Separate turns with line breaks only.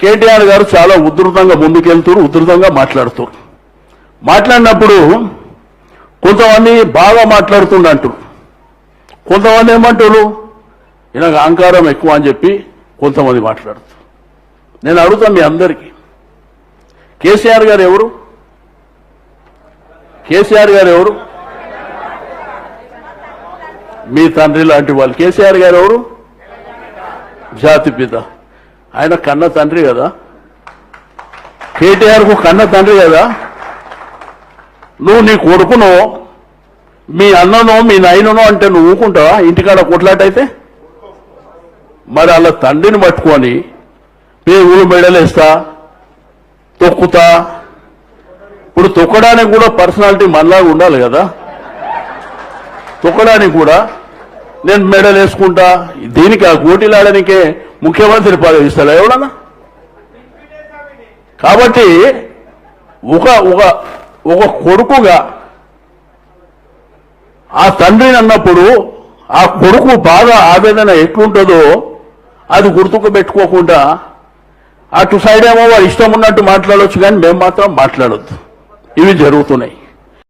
కేటీఆర్ గారు చాలా ఉధృతంగా ముందుకెళ్తారు, ఉధృతంగా మాట్లాడుతారు. మాట్లాడినప్పుడు కొంతమంది బాగా మాట్లాడుతుండంటారు, కొంతమంది ఏమంటారు ఈయనకు అహంకారం ఎక్కువ అని చెప్పి కొంతమంది మాట్లాడుతారు. నేను అడుగుతాను మీ అందరికీ, కేసీఆర్ గారు ఎవరు? కేసీఆర్ గారు ఎవరు? మీ తండ్రి లాంటి వాళ్ళు. కేసీఆర్ గారు ఎవరు? జాతిపిత. ఆయన కన్న తండ్రి కదా, కేటీఆర్కు కన్న తండ్రి కదా. నువ్వు నీ కొడుకునో మీ అన్ననో మీ నాయననో అంటే నువ్వు ఊకుంటావా? ఇంటికాడ కొట్లాటైతే మరి అలా తండ్రిని పట్టుకొని పేగులు మెడలేస్తా తొక్కుతా. ఇప్పుడు తొక్కడానికి కూడా పర్సనాలిటీ మనలాగా ఉండాలి కదా. తొక్కడానికి కూడా నేను మెడల్ వేసుకుంటా, దీనికి ఆ పోటీలాడనికే ముఖ్యమంత్రి పదవి ఇస్తాడా ఎవడన్నా? కాబట్టి ఒక ఒక ఒక కొడుకుగా ఆ తండ్రిని అన్నప్పుడు ఆ కొడుకు బాధ ఆవేదన ఎట్లుంటుందో అది గుర్తుకు పెట్టుకోకుండా అటు సైడ్ ఏమో వాడు ఇష్టం ఉన్నట్టు మాట్లాడవచ్చు, కానీ మేము మాత్రం మాట్లాడొద్దు. ఇవి జరుగుతున్నాయి.